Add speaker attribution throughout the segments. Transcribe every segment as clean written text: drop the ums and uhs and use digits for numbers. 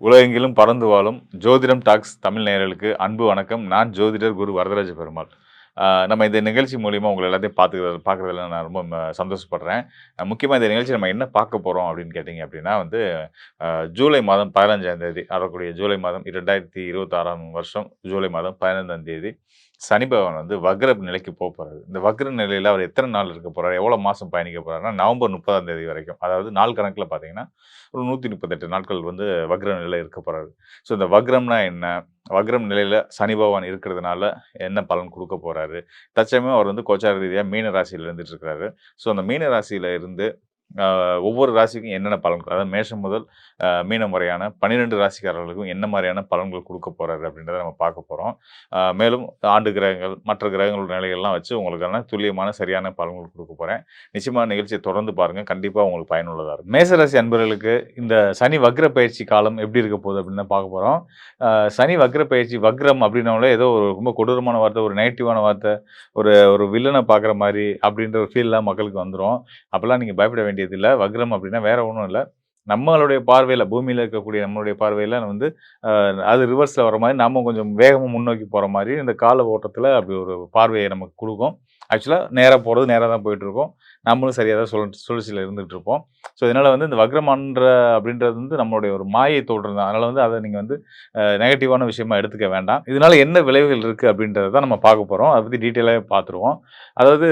Speaker 1: உலகெங்கிலும் பறந்து வாழும் ஜோதிடம் டாக்ஸ் தமிழ் நேயர்களுக்கு அன்பு வணக்கம். நான் ஜோதிடர் குரு வரதராஜ பெருமாள். நம்ம இந்த நிகழ்ச்சி மூலியமா உங்கள எல்லாத்தையும் பார்க்குறதுல நான் ரொம்ப சந்தோஷப்படுறேன். முக்கியமா இந்த நிகழ்ச்சி நம்ம என்ன பார்க்க போறோம் அப்படின்னு கேட்டீங்க அப்படின்னா வந்து, ஜூலை மாதம் 15ஆம் தேதி வரக்கூடிய ஜூலை மாதம் 2026ஆம் வருஷம் ஜூலை மாதம் 15ஆம் தேதி சனி பகவான் வந்து வக்ர நிலைக்கு போறாரு. இந்த வக்ர நிலையில அவர் எத்தனை நாள் இருக்க போறாரு? எவ்வளோ மாசம் பயணிக்க போறாருன்னா, நவம்பர் 30ஆம் தேதி வரைக்கும். அதாவது நாள் கணக்குல பார்த்தீங்கன்னா, ஒரு 138 நாட்கள் வந்து வக்ர நிலை இருக்க போறாரு. ஸோ இந்த வக்ரம்னா என்ன? வக்ரம் நிலையில சனி பகவான் இருக்கிறதுனால என்ன பலன் குடுக்க போறாரு? தற்சமயம் அவர் வந்து கோச்சார ரீதியா மீன ராசியில இருந்துட்டு இருக்கிறாரு. ஸோ அந்த மீன ராசியில இருந்து ஒவ்வொரு ராசிக்கும் என்னென்ன பலன்கள், அதாவது மேஷம் முதல் மீனம் வரையான 12 ராசிக்காரர்களுக்கும் என்ன மாதிரியான பலன்கள் குடுக்க போறாரு அப்படின்றத நம்ம பார்க்க போறோம். மேலும் ஆண்டு கிரகங்கள், மற்ற கிரகங்களோட நிலைகள்லாம் வச்சு உங்களுக்கான துல்லியமான சரியான பலன்கள் குடுக்க போறேன். நிச்சயமா நிகழ்ச்சியை தொடர்ந்து பாருங்க. கண்டிப்பா உங்களுக்கு பயனுள்ளதா இருக்கும். மேசராசி அன்பர்களுக்கு இந்த சனி வக்ர பயிற்சி காலம் எப்படி இருக்க போகுது அப்படின்னு தான் பார்க்க போறோம். சனி வக்ர பயிற்சி, வக்ரம் அப்படின்னாலே ஏதோ ஒரு ரொம்ப கொடூரமான வார்த்தை, ஒரு நெகட்டிவான வார்த்தை, ஒரு ஒரு வில்லனை பார்க்குற மாரி அப்படின்ற ஒரு ஃபீல்லாம் மக்களுக்கு வந்துரும். அப்பலாம் நீங்க பயப்பட வேண்டியதில்ல. வக்ரம் அப்படின்னா வேற ஒண்ணும் இல்ல. நம்மளுடைய பார்வையில, பூமியில இருக்கக்கூடிய நம்மளுடைய பார்வையில வந்து அது ரிவர்ஸ்ல வர மாரி, நாம கொஞ்சம் வேகமா முன்னோக்கி போற மாரி இந்த கால ஓட்டத்துல அப்படி ஒரு பார்வைய நமக்கு குடுக்கும். ஆக்சுவலா நேரா போறது நேரா தான் போயிட்டுருக்கும். நம்மளும் சரியா தான் சுழற்சியில இருந்துட்டுருப்போம். ஸோ, இதனால வந்து இந்த வக்ரமன்ற அப்படின்றது வந்து நம்மளுடைய ஒரு மாயை தோற்றம் தான். அதனால வந்து அத நீங்க வந்து நெகட்டிவான விஷயமா எடுத்துக்க வேண்டாம். இதனால என்ன விளைவுகள் இருக்கு அப்படின்றத தான் நம்ம பார்க்க போறோம். அத பத்தி டீட்டெயிலாவே பார்த்துருவோம். அதாவது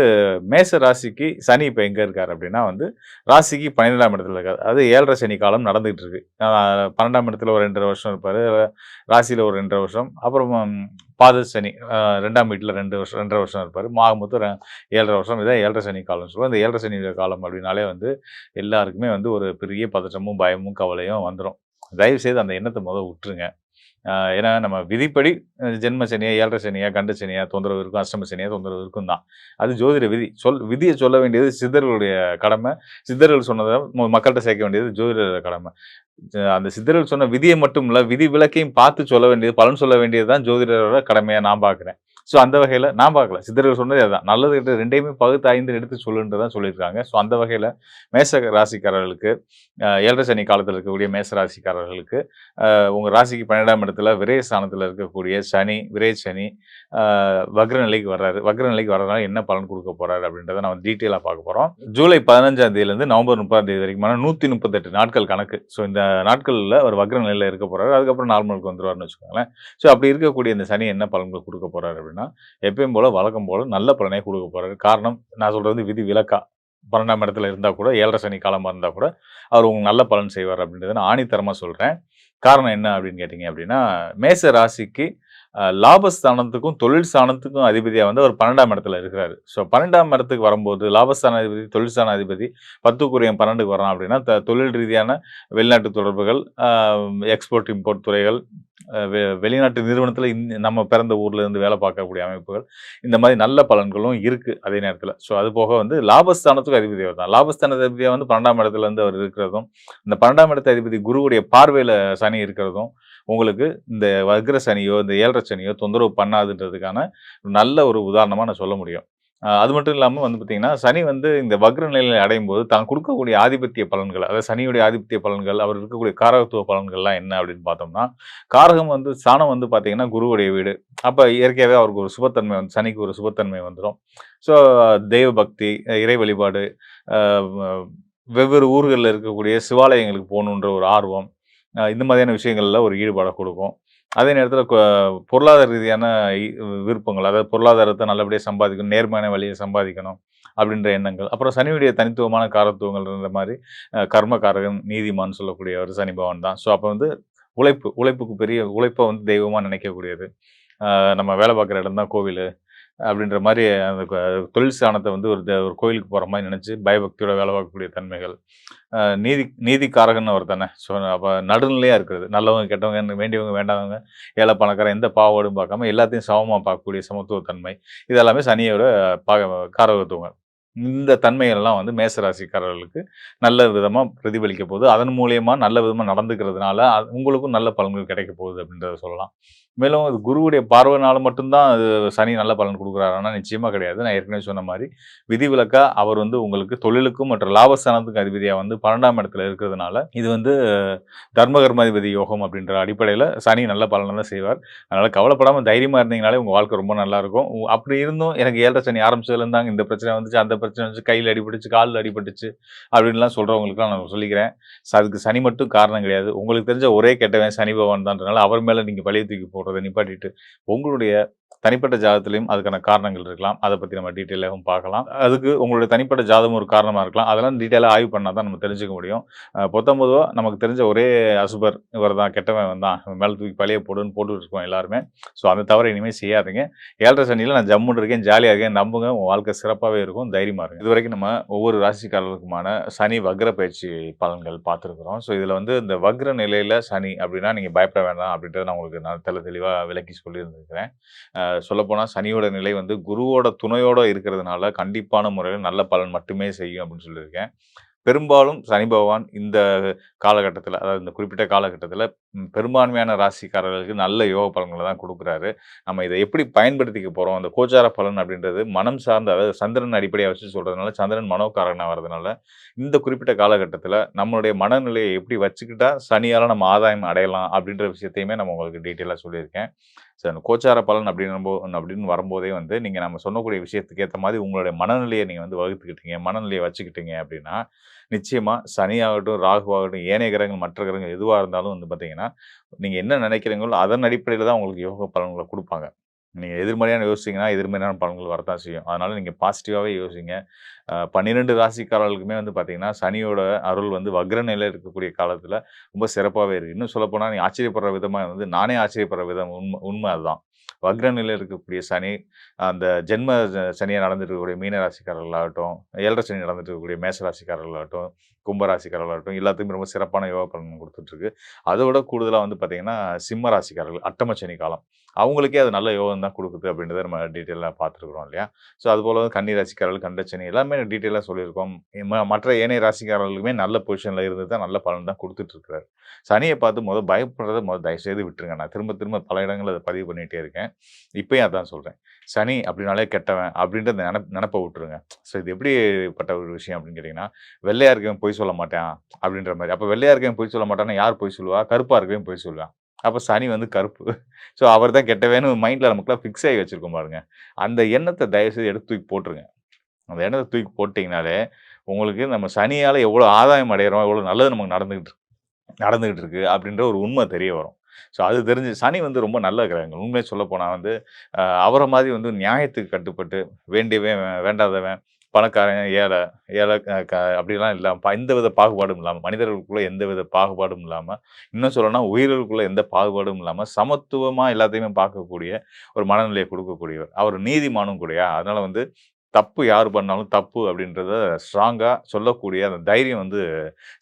Speaker 1: மேச ராசிக்கு சனி இப்ப எங்க இருக்காரு அப்படின்னா வந்து, ராசிக்கு 12ஆம் இடத்துல இருக்காரு. அது 7.5 சனி காலம் நடந்துகிட்டு இருக்கு. 12ஆம் இடத்துல ஒரு 2 1/2 வருஷம் இருப்பாரு. ராசியில ஒரு 2 1/2 வருஷம். அப்புறம் பாத சனி 2ஆம் வீட்ல 2 வருஷம் 2 1/2 வருஷம் இருப்பாரு. மொத்தம் 7.5 வருஷம். இதான் 7.5 சனி காலம்னு சொல்லுவோம். இந்த 7.5 சனி காலம் அப்படின்னாலே வந்து எல்லாருக்குமே வந்து ஒரு பெரிய பதற்றமும், பயமும், கவலையும் வந்துரும். தயவு செய்து அந்த எண்ணத்த விட்டுருங்க. ஏன்னா நம்ம விதிப்படி ஜென்ம சனியா, 7.5 சனியா, கண்ட சனியா தொந்தரவு இருக்கும், அஷ்டம சனியா தொந்தரவு இருக்கும் தான். அது ஜோதிட விதி. விதிய சொல்ல வேண்டியது சித்தர்களுடைய கடமை. சித்தர்கள் சொன்னத மக்கள்ட்ட சேர்க்க வேண்டியது ஜோதிடரோட கடமை. அந்த சித்தர்கள் சொன்ன விதியை மட்டும் இல்ல, விதி விலக்கையும் பார்த்து சொல்ல வேண்டியது, பலன் சொல்ல வேண்டியது தான் ஜோதிடரோட கடமையா நான் பார்க்குறேன். ஸோ, அந்த வகையில நான் பார்க்கல. சித்தர்கள் சொன்னது அதான். நல்லது, கெட்டது 2யுமே பகுத்தாய்ந்து எடுத்து சொல்லுன்னு தான் சொல்லியிருக்காங்க. ஸோ, அந்த வகையில மேச ராசிக்காரர்களுக்கு 7.5 சனி காலத்துல இருக்கக்கூடிய மேச ராசிக்காரர்களுக்கு உங்க ராசிக்கு 12ஆம் இடத்துல விரய ஸ்தானத்துல இருக்கக்கூடிய சனி, விரய சனி வக்ர நிலைக்கு வர்றாரு. வக்ர நிலைக்கு வர்றதுனால என்ன பலன் குடுக்க போறாரு அப்படின்றத நம்ம டீட்டெயிலா பார்க்க போறோம். ஜூலை 15ஆம் தேதியிலிருந்து நவம்பர் 30ஆம் தேதி வரைக்குமான 138 நாட்கள் கணக்கு. ஸோ, இந்த நாட்கள்ல அவர் வக்ர நிலையில இருக்க போறாரு. அதுக்கப்புறம் நார்மலுக்கு வந்துருவாருன்னு வச்சுக்கோங்களேன். ஸோ, அப்படி இருக்கக்கூடிய இந்த சனி என்ன பலன்கள் குடுக்க போறாரு அப்படின்னா, எப்பயும் போல வழக்கம் போல நல்ல பலனே குடுக்க போறாரு. காரணம், நான் சொல்றது வந்து விதி விலக்கா. 12ஆம் இடத்துல இருந்தா கூட, 7.5 சனி காலமா இருந்தா கூட, அவர் உங்களுக்கு நல்ல பலன் செய்வார் அப்படின்றத நான் ஆணித்தரமா சொல்றேன். காரணம் என்ன அப்படின்னு கேட்டீங்க அப்படின்னா, மேச ராசிக்கு லாபஸ்தானத்துக்கும், தொழில் ஸ்தானத்துக்கும் அதிபதியா வந்து அவர் 12ஆம் இடத்துல இருக்கிறாரு. ஸோ, 12ஆம் இடத்துக்கு வரும்போது லாபஸ்தான அதிபதி, தொழில் ஸ்தான அதிபதி 10க்குரியவன் 12க்கு வரான் அப்படின்னா, தொழில் ரீதியான வெளிநாட்டு தொடர்புகள், எக்ஸ்போர்ட், இம்போர்ட் துறைகள், வெளிநாட்டு நிறுவனத்துல நம்ம பிறந்த ஊர்ல இருந்து வேலை பார்க்கக்கூடிய அமைப்புகள், இந்த மாதிரி நல்ல பலன்களும் இருக்கு அதே நேரத்துல. ஸோ, அது போக வந்து லாபஸ்தானத்துக்கு அதிபதி அவர் தான். லாபஸ்தான அதிபதியா வந்து 12ஆம் இடத்துல இருந்து அவர் இருக்கிறதும், இந்த 12ஆம் இடத்து அதிபதி குருவுடைய பார்வையில சனி இருக்கிறதும், உங்களுக்கு இந்த வக்ர சனியோ, இந்த 7.5 சனியோ தொந்தரவு பண்ணாதுன்றதுக்கான நல்ல ஒரு உதாரணமா நான் சொல்ல முடியும். அது மட்டும் இல்லாம வந்து பார்த்தீங்கன்னா, சனி வந்து இந்த வக்ர நிலையை அடையும்போது தான் குடுக்கக்கூடிய ஆதிபத்திய பலன்கள், அதாவது சனியுடைய ஆதிபத்திய பலன்கள், அவர் இருக்கக்கூடிய காரகத்துவ பலன்கள்லாம் என்ன அப்படின்னு பார்த்தோம்னா, காரகம் வந்து ஸ்தானம் வந்து பார்த்தீங்கன்னா குருவுடைய வீடு. அப்ப இயற்கையாவே அவருக்கு ஒரு சுபத்தன்மை வந்து சனிக்கு ஒரு சுபத்தன்மை வந்துரும். ஸோ, தெய்வ பக்தி, இறை வழிபாடு, அ வ வெவ்வேறு ஊர்கள்ல இருக்கக்கூடிய சிவாலயங்களுக்கு போகணுன்ற ஒரு ஆர்வம், இந்த மாதிரியான விஷயங்கள்ல ஒரு ஈடுபாட குடுக்கும். அதே நேரத்தில பொருளாதார ரீதியான இ விருப்பங்கள், அதாவது பொருளாதாரத்த நல்லபடியா சம்பாதிக்கணும், நேர்மையான வழியில சம்பாதிக்கணும் அப்படின்ற எண்ணங்கள். அப்புறம் சனியுடைய தனித்துவமான காரத்துவங்கள்ன்ற மாரி கர்மகாரகன், நீதிமான் சொல்லக்கூடியவர் சனி பகவான் தான். ஸோ, அப்ப வந்து உழைப்புக்கு பெரிய உழைப்ப வந்து தெய்வமா நினைக்கக்கூடியது. நம்ம வேலை பார்க்குற இடம் தான் கோவிலு. அப்படின்ற மாரி அந்த தொழில் ஸ்தானத்த வந்து ஒரு கோயிலுக்கு போற மாரி நெனச்சு, பயபக்தியோட வேலை பார்க்கக்கூடிய தன்மைகள். நீதிக்காரகன் அவர் தானே. ஸோ, அப்ப நடுநிலையா இருக்கிறது. நல்லவங்க, கெட்டவங்க, வேண்டியவங்க, வேண்டாதவங்க, ஏழை, பணக்காரன் எந்த பாகுபாடும் பார்க்காம எல்லாத்தையும் சமமா பார்க்கக்கூடிய சமத்துவ தன்மை. இது எல்லாமே சனியோட காரகத்துவங்கள். இந்த தன்மைகள்லாம் வந்து மேச ராசிக்காரர்களுக்கு நல்ல விதமா பிரதிபலிக்க போகுது. அதன் மூலியமா நல்ல விதமா நடந்துக்கிறதுனால, உங்களுக்கும் நல்ல பலன்கள் கிடைக்க போகுது அப்படின்றத சொல்லலாம். மேலும் அது குருவுடைய பார்வைனால மட்டும் தான் அது சனி நல்ல பலன் குடுக்குறாரான்னா, நிச்சயமா கிடையாது. நான் ஏற்கனவே சொன்ன மாரி, விதிவிலக்கா அவர் வந்து உங்களுக்கு தொழிலுக்கும் மற்றும் லாபஸ்தானத்துக்கு அதிபதியா வந்து 12ஆம் இடத்துல இருக்கிறதுனால, இது வந்து தர்ம கர்மாதிபதி யோகம் அப்படின்ற அடிப்படையில சனி நல்ல பலன தான் செய்வார். அதனால கவலைப்படாம தைரியமா இருந்தீங்கனாலே உங்க வாழ்க்கை ரொம்ப நல்லாருக்கும். அப்படி இருந்தும் எனக்கு 7 சனி ஆரம்பிச்சதுலேருந்து தாங்க இந்த பிரச்சனை வந்துச்சு, அந்த பிரச்சனை வந்துச்சு, கையில அடிபட்டுச்சு, கால்ல அடிபட்டுச்சு அப்படின்லாம் சொல்றவங்களுக்குலாம் நான் சொல்லிக்கிறேன். அதுக்கு சனி மட்டும் காரணம் கிடையாது. உங்களுக்கு தெரிஞ்ச ஒரே கெட்டவன் சனி பகவான் தான்றனால அவர் மேல நீங்க பழிய தூக்கி போடுறத நிப்பாட்டிட்டு, உங்களுடைய தனிப்பட்ட ஜாதகத்திலயும் அதுக்கான காரணங்கள் இருக்கலாம். அத பத்தி நம்ம டீட்டெயிலாவும் பார்க்கலாம். அதுக்கு உங்களுடைய தனிப்பட்ட ஜாதகம் ஒரு காரணமா இருக்கலாம். அதெல்லாம் டீட்டெயிலா ஆய்வு பண்ணா தான் நம்ம தெரிஞ்சுக்க முடியும். பொத்தாம் பொதுவா நமக்கு தெரிஞ்ச ஒரே அசுபர் இவர் தான், கெட்டவன் இவன் தான், இவன் மேல தூக்கி பழிய போடுன்னு போட்டுட்டு இருக்கோம் எல்லாருமே. ஸோ அந்த தவற இனிமே செய்யாதீங்க. 7:30 சனியில நான் ஜம்முன்னு இருக்கேன், ஜாலியா இருக்கேன், நம்புங்க உங்க வாழ்க்கை சிறப்பாவே இருக்கும். தைரியமா இருங்க. இதுவரைக்கும் நம்ம ஒவ்வொரு ராசிக்காரர்களுக்குமான சனி வக்ர பயிற்சி பலன்கள் பார்த்துருக்கிறோம். ஸோ இதுல வந்து இந்த வக்ர நிலையில சனி அப்படின்னா நீங்க பயப்பட வேண்டாம் அப்படின்றத நான் உங்களுக்கு நான் தெளிவா விளக்கி சொல்லியிருந்திருக்கிறேன். சொல்லப்போனா சனியோட நிலை வந்து குருவோட துணையோட இருக்கிறதுனால கண்டிப்பான முறையில நல்ல பலன் மட்டுமே செய்யும் அப்படின்னு சொல்லியிருக்கேன். பெரும்பாலும் சனி பகவான் இந்த காலகட்டத்தில, அதாவது இந்த குறிப்பிட்ட காலகட்டத்தில பெரும்பான்மையான ராசிக்காரர்களுக்கு நல்ல யோக பலன்கள தான் குடுக்குறாரு. நம்ம இத எப்படி பயன்படுத்திக்க போறோம்? அந்த கோச்சார பலன் அப்படின்றது மனம் சார்ந்த, அதாவது சந்திரன் அடிப்படையா வச்சு சொல்றதுனால, சந்திரன் மனோகாரகனா வரதுனால, இந்த குறிப்பிட்ட காலகட்டத்தில நம்மளுடைய மனநிலையை எப்படி வச்சுக்கிட்டா சனியால நம்ம ஆதாயம் அடையலாம் அப்படின்ற விஷயத்தையுமே நம்ம உங்களுக்கு டீட்டெயிலா சொல்லியிருக்கேன். சோ அந்த கோச்சார பலன் அப்படின்னு வரும்போதே வந்து, நீங்க நம்ம சொல்லக்கூடிய விஷயத்துக்கு ஏத்த மாரி உங்களுடைய மனநிலைய நீங்க வந்து வகுத்துக்கிட்டீங்க, மனநிலைய வச்சுக்கிட்டீங்க அப்படின்னா, நிச்சயமா சனியாகட்டும், ராகுவாகட்டும், ஏனைய கிரகங்கள், மற்ற கிரகங்கள் எதுவா இருந்தாலும் வந்து பார்த்தீங்கன்னா, நீங்க என்ன நினைக்கிறீங்களோ அதன் அடிப்படையில தான் உங்களுக்கு யோக பலன்கள குடுப்பாங்க. நீங்க எதிர்மறையான யோசிச்சீங்கன்னா, எதிர்மறையான பலன்கள் வரத்தான் செய்யும். அதனால நீங்க பாசிட்டிவாவே யோசிங்க. 12 ராசிக்காரர்களுக்குமே வந்து பார்த்தீங்கன்னா, சனியோட அருள் வந்து வக்ர நிலையில இருக்கக்கூடிய காலத்தில ரொம்ப சிறப்பாவே இருக்கு. இன்னும் சொல்லப்போனா, நீங்க ஆச்சரியப்படுற விதமா வந்து நானே ஆச்சரியப்படுற விதம் உண்ம அதுதான். வக்ர நிலையில இருக்கக்கூடிய சனி, அந்த ஜென்ம சனியா நடந்துட்டு இருக்கக்கூடிய மீன ராசிக்காரர்களாகட்டும், 7:30 சனி நடந்துட்டு இருக்கக்கூடிய மேஷ ராசிக்காரர்களாகட்டும், கும்ப ராசிக்காரர்களாகட்டும், எல்லாத்துக்குமே ரொம்ப சிறப்பான யோக பலன் குடுத்துட்டுருக்கு. அத விட கூடுதலா வந்து பார்த்தீங்கன்னா, சிம்ம ராசிக்காரர்கள் அட்டம சனி காலம். அவங்களுக்கே அது நல்ல யோகம் தான் குடுக்குது அப்படின்றத நம்ம டீட்டெயிலா பார்த்துருக்கிறோம் இல்லையா? ஸோ அதுபோல கன்னி ராசிக்காரர்கள், கண்டசனி எல்லாமே டீட்டெயிலா சொல்லியிருக்கோம். மற்ற ஏனைய ராசிக்காரர்களுக்குமே நல்ல பொசிஷன்ல இருந்து தான் நல்ல பலன் தான் குடுத்துட்டு இருக்கிறாரு. சனிய பார்த்து பயப்படுறத தயவுசெய்து விட்டுருங்க. நான் திரும்ப திரும்ப பல இடங்கள்ல அத பதிவு பண்ணிட்டே இருக்கேன். இப்பயும் அதான் சொல்றேன். சனி அப்படின்னாலே கெட்டவன் அப்படின்ற அந்த நெனப்ப விட்டுருங்க. ஸோ இது எப்படிப்பட்ட ஒரு விஷயம் அப்படின்னு கேட்டீங்கன்னா, வெள்ளையா இருக்கவன் பொய் சொல்ல மாட்டான் அப்படின்ற மாரி. அப்ப வெள்ளையா இருக்கவன் பொய் சொல்ல மாட்டான்னா யார் பொய் சொல்லுவா? கருப்பா இருக்கவன் பொய் சொல்லுவான். அப்ப சனி வந்து கருப்பு. ஸோ அவர் தான் கெட்டவன்னு மைண்ட்ல நமக்குலாம் ஃபிக்ஸ் ஆகி வச்சிருக்கோம் பாருங்க. அந்த எண்ணத்த தயவுசெய்து எடுத்து தூக்கி போட்டுருங்க. அந்த எண்ணத்த தூக்கி போட்டீங்கனாலே, உங்களுக்கு நம்ம சனியால எவ்வளோ ஆதாயம் அடையறோம், எவ்வளோ நல்லது நமக்கு நடந்துகிட்டு இருக்கு அப்படின்ற ஒரு உண்மை தெரிய வரும். ஸோ அது தெரிஞ்சு சனி வந்து ரொம்ப நல்ல கிரகங்கள். உண்மைய சொல்லப்போனா வந்து, அவர மாதிரி வந்து நியாயத்துக்கு கட்டுப்பட்டு, வேண்டியவன், வேண்டாதவன், பணக்காரன், ஏழை, ஏழை அப்படிலாம் இல்லாம, எந்தவித பாகுபாடும் இல்லாம, மனிதர்களுக்குள்ள எந்தவித பாகுபாடும் இல்லாம, இன்னும் சொல்லணும்னா உயிர்களுக்குள்ள எந்த பாகுபாடும் இல்லாம, சமத்துவமா எல்லாத்தையுமே பார்க்கக்கூடிய ஒரு மனநிலையை குடுக்கக்கூடியவர். அவர் நீதிமானும் கூடயா. அதனால வந்து தப்பு யார் பண்ணாலும் தப்பு அப்படின்றத ஸ்ட்ராங்கா சொல்லக்கூடிய அந்த தைரியம் வந்து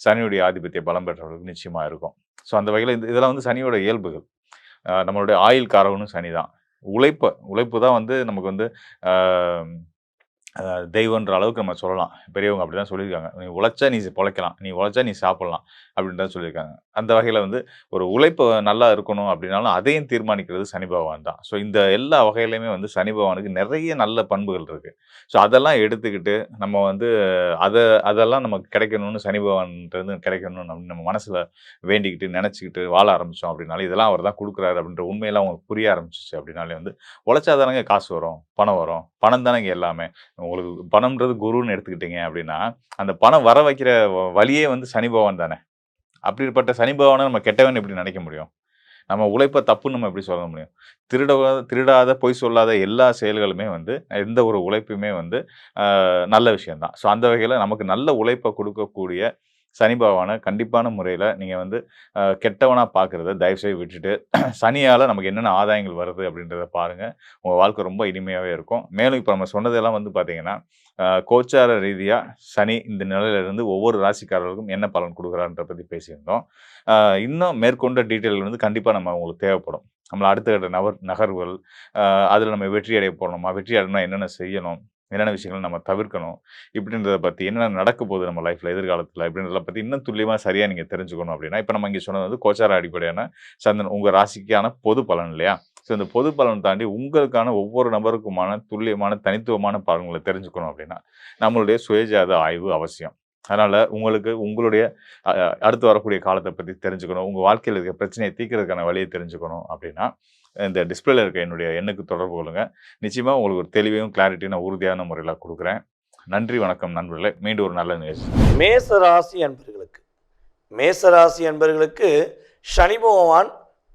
Speaker 1: சனியுடைய ஆதிபத்திய பலம் பெற்றவர்களுக்கு நிச்சயமா இருக்கும். ஸோ அந்த வகையில இதெல்லாம் வந்து சனியோட இயல்புகள். நம்மளுடைய ஆயுள் காரகனும் சனி தான். உழைப்பு தான் வந்து நமக்கு வந்து ஆ தெய்வம்ன்ற அளவுக்கு நம்ம சொல்லலாம். பெரியவங்க அப்படிதான் சொல்லியிருக்காங்க. "நீ உழைச்சா நீ பொழைக்கலாம். நீ உழைச்சா நீ சாப்பிடலாம்." அப்படின்னு தான் சொல்லியிருக்காங்க. அந்த வகையில வந்து ஒரு உழைப்பு நல்லா இருக்கணும் அப்படின்னாலும், அதையும் தீர்மானிக்கிறது சனி பகவான் தான். ஸோ இந்த எல்லா வகையிலயுமே வந்து சனி பகவானுக்கு நெறைய நல்ல பண்புகள் இருக்கு. ஸோ அதெல்லாம் எடுத்துக்கிட்டு நம்ம வந்து அத அதெல்லாம் நமக்கு கிடைக்கணும்னு சனி பகவான்ட்டருந்து கிடைக்கணும்னு நம்ம மனசுல வேண்டிக்கிட்டு, நெனச்சுக்கிட்டு வாழ ஆரம்பிச்சோம் அப்படின்னாலே, இதெல்லாம் அவர் தான் குடுக்குறாரு அப்படின்ற உண்மையெல்லாம் உங்களுக்கு புரிய ஆரம்பிச்சுச்சு அப்படின்னாலே வந்து, உழைச்சா தானங்க காசு வரும், பணம் வரும். பணம் தானங்க எல்லாமே. உங்களுக்கு பணம்ன்றது குருன்னு எடுத்துக்கிட்டீங்க அப்படின்னா, அந்த பணம் வர வைக்கிற வழியே வந்து சனி பகவான் தானே. அப்படிப்பட்ட சனி பகவான நம்ம கெட்டவன்னு எப்படி நினைக்க முடியும்? நம்ம உழைப்ப தப்புன்னு நம்ம எப்படி சொல்ல முடியும்? திருடாத, பொய் சொல்லாத எல்லா செயல்களுமே வந்து, எந்த ஒரு உழைப்புமே வந்து நல்ல விஷயம் தான். ஸோ அந்த வகையில நமக்கு நல்ல உழைப்ப குடுக்கக்கூடிய சனி பகவான கண்டிப்பான முறையில நீங்க வந்து கெட்டவனா பார்க்கிறத தயவுசெய்து விட்டுட்டு, சனியால நமக்கு என்னென்ன ஆதாயங்கள் வருது அப்படின்றத பாருங்க. உங்க வாழ்க்கை ரொம்ப இனிமையாவே இருக்கும். மேலும் இப்ப நம்ம சொன்னதெல்லாம் வந்து பார்த்தீங்கன்னா, கோச்சார ரீதியா சனி இந்த நிலையில இருந்து ஒவ்வொரு ராசிக்காரர்களுக்கும் என்ன பலன் குடுக்குறார்ன்றத பத்தி பேசியிருந்தோம். அ இன்னும் மேற்கொண்ட டீட்டெயில் வந்து கண்டிப்பா உங்களுக்கு தேவைப்படும். நம்மள அடுத்த கட்ட நகர்வுகள், அ அதில நம்ம வெற்றி அடைய போறோமா? வெற்றி அடையணும்னா என்னென்ன செய்யணும்? என்னென்ன விஷயங்கள் நம்ம தவிர்க்கணும், இப்படின்றத பத்தி என்னென்ன நடக்க போகுது நம்ம லைஃப்ல எதிர்காலத்துல இப்படின்றத பத்தி இன்னும் துல்லியமா சரியா நீங்க தெரிஞ்சுக்கணும் அப்படின்னா, இப்ப நம்ம இங்க சொன்னது வந்து கோச்சார அடிப்படையான சந்திரன் உங்க ராசிக்கான பொது பலன் இல்லையா? ஸோ இந்த பொது பலன் தாண்டி உங்களுக்கான ஒவ்வொரு நபருக்குமான துல்லியமான தனித்துவமான பலன்களை தெரிஞ்சுக்கணும் அப்படின்னா, நம்மளுடைய சுயஜாத ஆய்வு அவசியம். அதனால உங்களுக்கு உங்களுடைய அடுத்து வரக்கூடிய காலத்த பத்தி தெரிஞ்சுக்கணும். உங்க வாழ்க்கையில இருக்க பிரச்சனைய தீர்க்கிறதுக்கான வழிய தெரிஞ்சுக்கணும் அப்படின்னா, இந்த டிஸ்ப்ளேல இருக்க என்னுடைய எண்ணுக்கு தொடர்பு கொள்ளுங்க. நிச்சயமா உங்களுக்கு ஒரு தெளிவையும், கிளாரிட்டியும் நான் உறுதியான முறையில குடுக்குறேன். நன்றி, வணக்கம் நண்பர்களே. மீண்டும் ஒரு நல்ல நிகழ்ச்சி.
Speaker 2: மேசராசி அன்பர்களுக்கு சனி பகவான்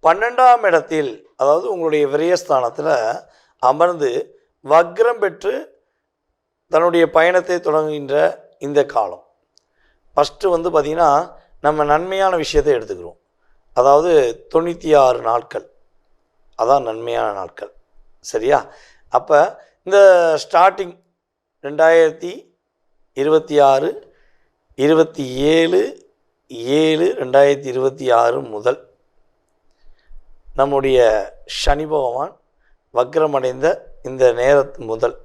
Speaker 2: 12ஆம் இடத்தில், அதாவது உங்களுடைய விரயஸ்தானத்தில் அமர்ந்து வக்ரம் பெற்று தன்னுடைய பயணத்தை தொடங்குகின்ற இந்த காலம். ஃபஸ்ட்டு வந்து பார்த்திங்கன்னா, நம்ம நன்மையான விஷயத்தை எடுத்துக்கிறோம். அதாவது 96 நாட்கள், அதான் நன்மையான நாட்கள். சரியா? அப்போ இந்த ஸ்டார்டிங் 2026 27/7/2026 முதல் நம்முடைய சனி பகவான் வக்ரமடைந்த இந்த நேரத்து முதல்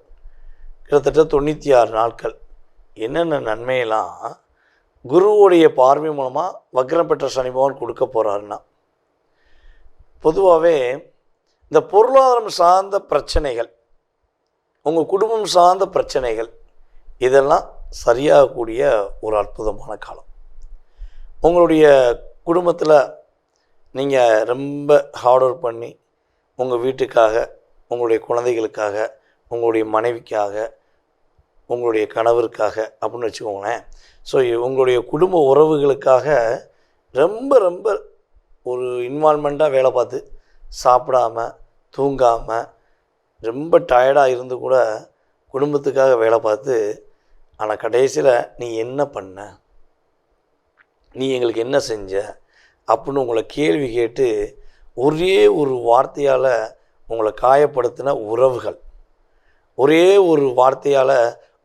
Speaker 2: கிட்டத்தட்ட 96 நாட்கள் என்னென்ன நன்மையெல்லாம் குருவுடைய பார்வை மூலமாக வக்ரம் பெற்ற சனி பகவான் கொடுக்க போகிறாருன்னா, பொதுவாகவே இந்த பொருளாதாரம் சார்ந்த பிரச்சனைகள், உங்கள் குடும்பம் சார்ந்த பிரச்சனைகள், இதெல்லாம் சரியாகக்கூடிய ஒரு அற்புதமான காலம். உங்களுடைய குடும்பத்தில் நீங்கள் ரொம்ப ஹார்ட் ஒர்க் பண்ணி உங்கள் வீட்டுக்காக, உங்களுடைய குழந்தைகளுக்காக, உங்களுடைய மனைவிக்காக, உங்களுடைய கணவருக்காக அப்படின்னு வச்சுக்கோங்களேன். ஸோ உங்களுடைய குடும்ப உறவுகளுக்காக ரொம்ப ரொம்ப ஒரு இன்வால்மெண்ட்டாக வேலை பார்த்து, சாப்பிடாம தூங்காமல் ரொம்ப டயர்டாக இருந்து கூட குடும்பத்துக்காக வேலை பார்த்து, ஆனால் கடைசியில் நீ என்ன பண்ண, நீ எங்களுக்கு என்ன செஞ்ச அப்படின்னு உங்களை கேள்வி கேட்டு ஒரே ஒரு வார்த்தையால் உங்களை காயப்படுத்தின உறவுகள், ஒரே ஒரு வார்த்தையால்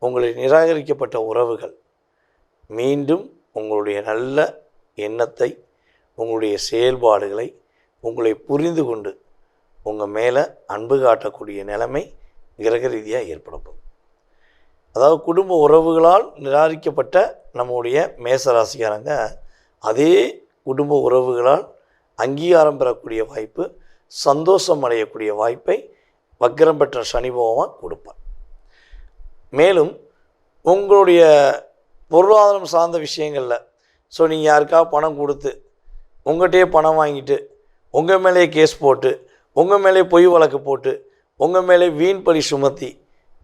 Speaker 2: உங்களை நிராகரிக்கப்பட்ட உறவுகள் மீண்டும் உங்களுடைய நல்ல எண்ணத்தை, உங்களுடைய செயல்பாடுகளை, உங்களை புரிந்து கொண்டு உங்கள் மேலே அன்பு காட்டக்கூடிய நிலைமை கிரக ரீதியாக ஏற்படப்படும். அதாவது குடும்ப உறவுகளால் நிராகரிக்கப்பட்ட நம்முடைய மேசராசிக்காரங்க அதே குடும்ப உறவுகளால் அங்கீகாரம் பெறக்கூடிய வாய்ப்பு, சந்தோஷம் அடையக்கூடிய வாய்ப்பை வக்ரம் பெற்ற சனி பகவான் கொடுப்பார். மேலும் உங்களுடைய பொருளாதாரம் சார்ந்த விஷயங்களில், ஸோ நீங்கள் யாருக்காக பணம் கொடுத்து உங்கள்கிட்டயே பணம் வாங்கிட்டு உங்கள் மேலே கேஸ் போட்டு, உங்கள் மேலே பொய் வழக்கு போட்டு, உங்கள் மேலே வீண் பழி சுமத்தி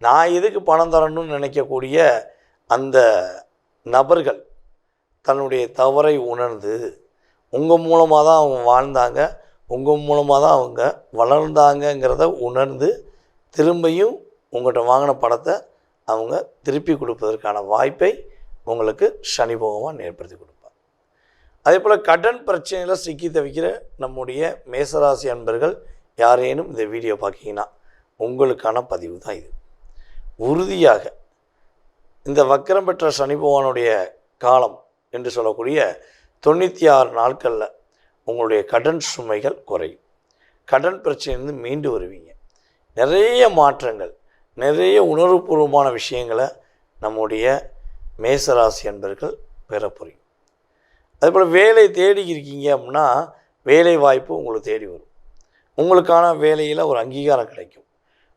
Speaker 2: நான் எதுக்கு பணம் தரணும்னு நினைக்கக்கூடிய அந்த நபர்கள் தன்னுடைய தவறை உணர்ந்து உங்கள் மூலமாக தான் அவங்க வாழ்ந்தாங்க, உங்கள் மூலமாக தான் அவங்க வளர்ந்தாங்கங்கிறத உணர்ந்து திரும்பியும் உங்கள்கிட்ட வாங்கின பணத்தை அவங்க திருப்பி கொடுப்பதற்கான வாய்ப்பை உங்களுக்கு சனி பகவான் ஏற்படுத்தி கொடுப்பார். அதே போல் கடன் பிரச்சனையில் சிக்கி தவிக்கிற நம்முடைய மேசராசி அன்பர்கள் யாரேனும் இந்த வீடியோ பார்க்கிங்கன்னா உங்களுக்கான பதிவு தான் இது. உறுதியாக இந்த வக்ரம் பெற்ற சனி பகவானுடைய காலம் என்று சொல்லக்கூடிய 96 நாட்களில் உங்களுடைய கடன் சுமைகள் குறையும். கடன் பிரச்சனையிலிருந்து மீண்டு வருவீங்க. நிறைய மாற்றங்கள், நிறைய உணர்வுபூர்வமான விஷயங்களை நம்முடைய மேசராசி அன்பர்கள் பெற புரியும். அதேபோல் வேலை தேடி இருக்கீங்க அப்படின்னா வேலை வாய்ப்பு உங்களுக்கு தேடி வரும். உங்களுக்கான வேலையில் ஒரு அங்கீகாரம் கிடைக்கும்.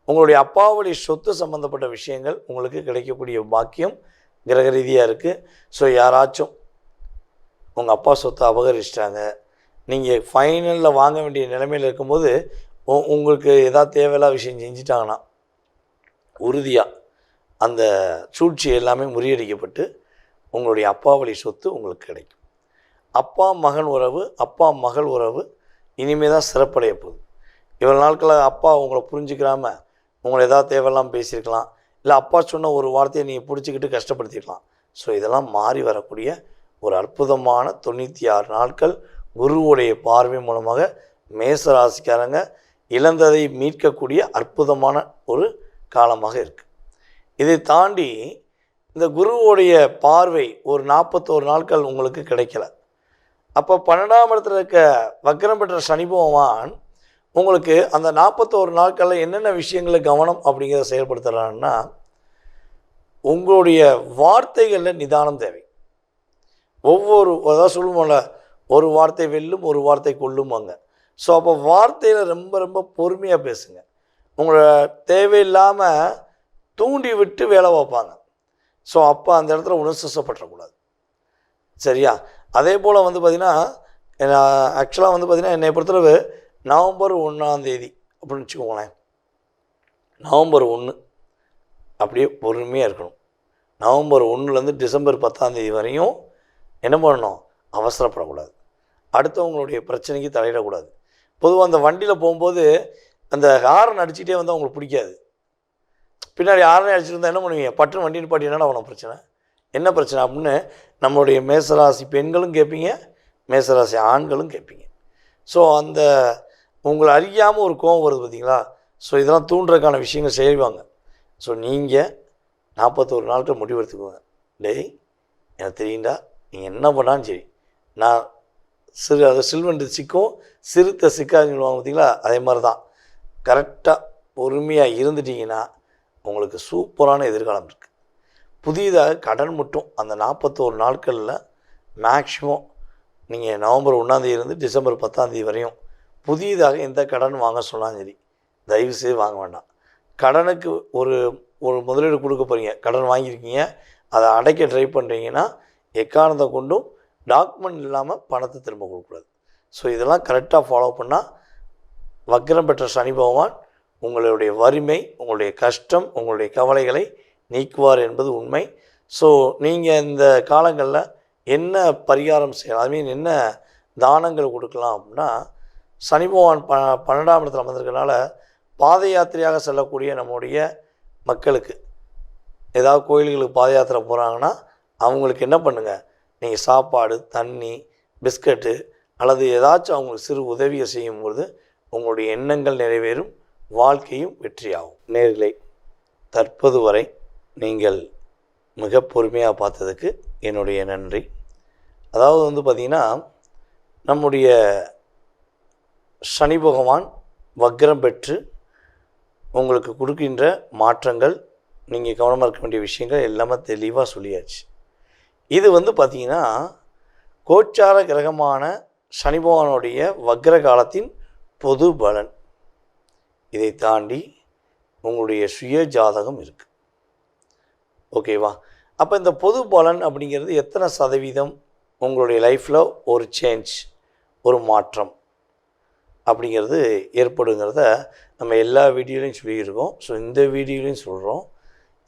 Speaker 2: உங்களுடைய அப்பாவளி சொத்து சம்மந்தப்பட்ட விஷயங்கள் உங்களுக்கு கிடைக்கக்கூடிய பாக்கியம் கிரக ரீதியாக இருக்குது. ஸோ யாராச்சும் உங்கள் அப்பா சொத்தை அபகரிச்சிட்டாங்க, நீங்கள் ஃபைனலில் வாங்க வேண்டிய நிலைமையில் இருக்கும்போது உங்களுக்கு எதாவது தேவையில்லாத விஷயம் செஞ்சிட்டாங்கன்னா உறுதியாக அந்த சூழ்ச்சி எல்லாமே முறியடிக்கப்பட்டு உங்களுடைய அப்பாவளி சொத்து உங்களுக்கு கிடைக்கும். அப்பா மகன் உறவு, அப்பா மகள் உறவு இனிமேல் தான் சிறப்படைய போகுது. இவ்வளோ நாட்களில் அப்பா உங்களை புரிஞ்சுக்கிறாமல் உங்களை எதாவது தேவையெல்லாம் பேசியிருக்கலாம், இல்லை அப்பா சொன்ன ஒரு வார்த்தையை நீங்கள் பிடிச்சிக்கிட்டு கஷ்டப்படுத்திக்கலாம். ஸோ இதெல்லாம் மாறி வரக்கூடிய ஒரு அற்புதமான 96 நாட்கள் குருவுடைய பார்வை மூலமாக மேசராசிக்காரங்க இழந்ததை மீட்கக்கூடிய அற்புதமான ஒரு காலமாக இருக்குது. இதை தாண்டி இந்த குருவுடைய பார்வை ஒரு 41 நாட்கள் உங்களுக்கு கிடைக்கல. அப்போ 12ஆம் இடத்துல இருக்க வக்ரம் பெற்ற சனி பகவான் உங்களுக்கு அந்த 41 நாட்களில் என்னென்ன விஷயங்களை கவனம் அப்படிங்கிறத செயல்படுத்துகிறான்னா, உங்களுடைய வார்த்தைகளில் நிதானம் தேவை. அதாவது சொல்லுவோம்ல, ஒரு வார்த்தை வெல்லும் ஒரு வார்த்தை கொல்லுமாங்க. ஸோ அப்போ வார்த்தையில் ரொம்ப ரொம்ப பொறுமையாக பேசுங்க. உங்களை தேவையில்லாமல் தூண்டி விட்டு வேலை வைப்பாங்க. ஸோ அப்போ அந்த இடத்துல உணர்ச்சிசப்பற்றக்கூடாது. சரியா? அதே போல் பார்த்திங்கன்னா, ஆக்சுவலாக பார்த்திங்கன்னா என்னை பொறுத்தளவு நவம்பர் 1 அப்படின்னு வச்சுக்கோங்களேன். நவம்பர் 1 அப்படியே பொறுமையாக இருக்கணும். நவம்பர் 1 டிசம்பர் 10 வரையும் என்ன பண்ணணும்? அவசரப்படக்கூடாது. அடுத்தவங்களுடைய பிரச்சனைக்கு தலையிடக்கூடாது. பொதுவாக அந்த வண்டியில் போகும்போது அந்த ஹாரன் அடிச்சுட்டே வந்தால் அவங்களுக்கு பிடிக்காது. பின்னாடி ஹாரனை அடிச்சுட்டு என்ன பண்ணுவீங்க? பட்டுன்னு வண்டி நிப்பாட்டி என்னடா அவனை பிரச்சனை, என்ன பிரச்சனை அப்படின்னு நம்மளுடைய மேசராசி பெண்களும் கேட்பீங்க, மேசராசி ஆண்களும் கேட்பீங்க. ஸோ அந்த உங்களை அறியாமல் ஒரு கோபம் வருது பார்த்தீங்களா? ஸோ இதெல்லாம் தூண்டுறதுக்கான விஷயங்கள் செய்வாங்க. ஸோ நீங்கள் 41 நாட்கள் முடிவு எடுத்துக்கோங்க. டேய், எனக்கு தெரியுண்டா, நீங்கள் என்ன பண்ணாலும் சரி, நான் அது சில்வண்டு சிக்கும் சிறுத்தை சிக்காதுன்னு சொல்லுவாங்க பார்த்தீங்களா? அதே மாதிரி தான். கரெக்டாக பொறுமையாக இருந்துட்டிங்கன்னா உங்களுக்கு சூப்பரான எதிர்காலம் இருக்குது. புதிதாக கடன் மட்டும் அந்த 41 நாட்களில் மேக்ஸிமம் நீங்கள் நவம்பர் 1 டிசம்பர் 10 வரையும் புதிதாக எந்த கடன் வாங்க சொன்னாலும் சரி, தயவுசெய்து வாங்க வேண்டாம். கடனுக்கு ஒரு முதலீடு கொடுக்க போகிறீங்க, கடன் வாங்கியிருக்கீங்க, அதை அடைக்க ட்ரை பண்ணுறீங்கன்னா எக்காரணத்தை கொண்டும் டாக்குமெண்ட் இல்லாமல் பணத்தை திரும்ப கொடுக்கக்கூடாது. ஸோ இதெல்லாம் கரெக்டாக ஃபாலோ பண்ணால் வக்ரம் பெற்ற சனி பகவான் உங்களுடைய வறுமை, உங்களுடைய கஷ்டம், உங்களுடைய கவலைகளை நீக்குவார் என்பது உண்மை. ஸோ நீங்கள் இந்த காலங்களில் என்ன பரிகாரம் செய்யலாம், என்ன தானங்கள் கொடுக்கலாம் அப்படின்னா, சனி பகவான் 12ஆம் இடத்துல அமர்ந்திருக்கனால பாத யாத்திரையாக செல்லக்கூடிய நம்முடைய மக்களுக்கு ஏதாவது கோயில்களுக்கு பாத யாத்திரை போகிறாங்கன்னா அவங்களுக்கு என்ன பண்ணுங்கள், நீங்கள் சாப்பாடு, தண்ணி, பிஸ்கட்டு அல்லது ஏதாச்சும் அவங்களுக்கு சிறு உதவியை செய்யும்பொழுது உங்களுடைய எண்ணங்கள் நிறைவேறும், வாழ்க்கையும் வெற்றியாகும். நேயர்களே, தற்போது வரை நீங்கள் மிக பொறுமையாக பார்த்ததுக்கு என்னுடைய நன்றி. அதாவது பார்த்திங்கன்னா, நம்முடைய சனி பகவான் வக்ரம் பெற்று உங்களுக்கு கொடுக்கின்ற மாற்றங்கள், நீங்கள் கவனமாக இருக்க வேண்டிய விஷயங்கள் எல்லாமே தெளிவாக சொல்லியாச்சு. இது பார்த்திங்கன்னா கோச்சார கிரகமான சனி பகவானுடைய வக்ர காலத்தின் பொது பலன். இதை தாண்டி உங்களுடைய சுய ஜாதகம் இருக்குது. ஓகேவா? அப்போ இந்த பொது பலன் அப்படிங்கிறது எத்தனை சதவீதம் உங்களுடைய லைஃப்பில் ஒரு சேஞ்ச், ஒரு மாற்றம் அப்படிங்கிறது ஏற்படுங்கிறத நம்ம எல்லா வீடியோலையும் சொல்லியிருக்கோம். ஸோ இந்த வீடியோலையும் சொல்கிறோம்,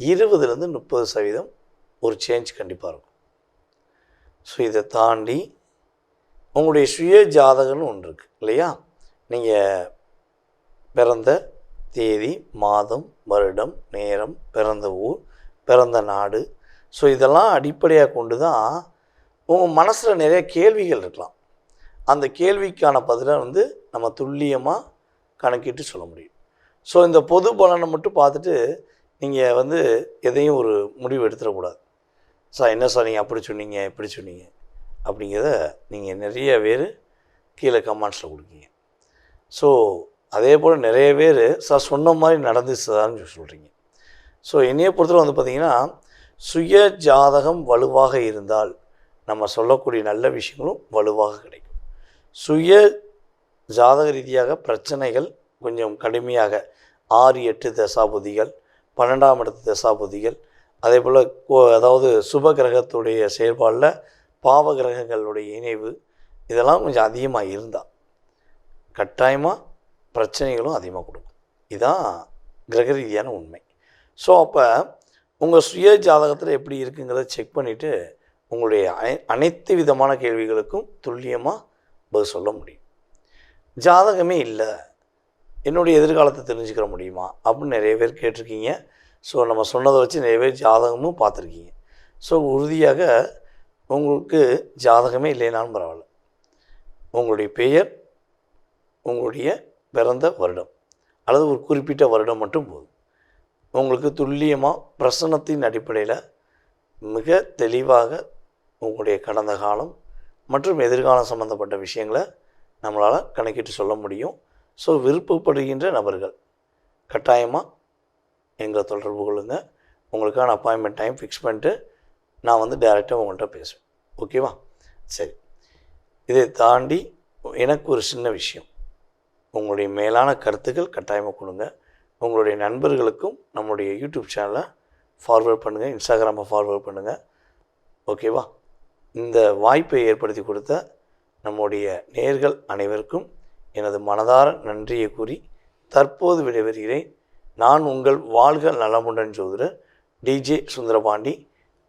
Speaker 2: 20-30% ஒரு சேஞ்ச் கண்டிப்பாக இருக்கும். ஸோ இதை தாண்டி உங்களுடைய சுய ஜாதகம்னு ஒன்று இருக்குது இல்லையா? நீங்கள் பிறந்த தேதி, மாதம், வருடம், நேரம், பிறந்த ஊர், பிறந்த நாடு, ஸோ இதெல்லாம் அடிப்படையாக கொண்டு தான் உங்கள் மனசில் நிறைய கேள்விகள் இருக்கலாம். அந்த கேள்விக்கான பதிலை நம்ம துல்லியமாக கணக்கிட்டு சொல்ல முடியும். ஸோ இந்த பொது பலனை மட்டும் பார்த்துட்டு நீங்கள் எதையும் ஒரு முடிவு எடுத்துடக்கூடாது. சார் என்ன சார் நீங்கள் அப்படி சொன்னீங்க, இப்படி சொன்னீங்க அப்படிங்கிறத நீங்கள் நிறைய பேர் கீழே கமெண்ட்ஸில் கொடுக்கீங்க. ஸோ அதே போல் நிறைய பேர் சார் சொன்ன மாதிரி நடந்துச்சுதான்னு சொல்கிறீங்க. ஸோ என்னையை பொறுத்தவரை பார்த்திங்கன்னா, சுய ஜாதகம் வலுவாக இருந்தால் நம்ம சொல்லக்கூடிய நல்ல விஷயங்களும் வலுவாக கிடைக்கும். சுய ஜாதக ரீதியாக பிரச்சனைகள் கொஞ்சம் கடுமையாக 6-8 தசாபுதிகள், 12ஆம் இடத்து தசாபுதிகள், அதே போல் அதாவது சுப கிரகத்துடைய செயல்பாடில் பாவ கிரகங்களுடைய இணைவு, இதெல்லாம் கொஞ்சம் அதிகமாக இருந்தால் கட்டாயமாக பிரச்சனைகளும் அதிகமாக கொடுக்கும். இதுதான் கிரக ரீதியான உண்மை. ஸோ அப்போ உங்கள் சுய ஜாதகத்தில் எப்படி இருக்குங்கிறத செக் பண்ணிவிட்டு உங்களுடைய அனைத்து விதமான கேள்விகளுக்கும் துல்லியமாக பதில் சொல்ல முடியும். ஜாதகமே இல்லை, என்னுடைய எதிர்காலத்தை தெரிஞ்சுக்கிற முடியுமா அப்படின்னு நிறைய பேர் கேட்டிருக்கீங்க. ஸோ நம்ம சொன்னதை வச்சு நிறைய பேர் ஜாதகமும் பார்த்துருக்கீங்க. ஸோ உறுதியாக உங்களுக்கு ஜாதகமே இல்லைனாலும் பரவாயில்ல, உங்களுடைய பெயர், உங்களுடைய பிறந்த வருடம் அல்லது ஒரு குறிப்பிட்ட வருடம் மட்டும் போதும். உங்களுக்கு துல்லியமாக பிரசன்னத்தின் அடிப்படையில் மிக தெளிவாக உங்களுடைய கடந்த காலம் மற்றும் எதிர்காலம் சம்பந்தப்பட்ட விஷயங்களை நம்மளால் கணக்கிட்டு சொல்ல முடியும். ஸோ விருப்பப்படுகின்ற நபர்கள் கட்டாயமாக எங்களை தொடர்பு கொள்ளுங்கள். உங்களுக்கான அப்பாயின்மெண்ட் டைம் ஃபிக்ஸ் பண்ணிட்டு நான் வந்து டைரெக்டாக உங்கள்கிட்ட பேசுவேன். ஓகேவா? சரி. இதை தாண்டி எனக்கு ஒரு சின்ன விஷயம், உங்களுடைய மேலான கருத்துக்கள் கட்டாயமாக கொடுங்க. உங்களுடைய நண்பர்களுக்கும் நம்முடைய யூடியூப் சேனலை ஃபார்வேர்ட் பண்ணுங்கள், இன்ஸ்டாகிராமை ஃபார்வேர்ட் பண்ணுங்கள். ஓகேவா? இந்த வாய்ப்பை ஏற்படுத்தி கொடுத்த நம்முடைய நேயர்கள் அனைவருக்கும் எனது மனதார நன்றியை கூறி தற்போது விடைபெறுகிறேன். நான் உங்கள் வாழ்க நலமுடன் ஜோதிடர் டிஜே சுந்தரபாண்டி.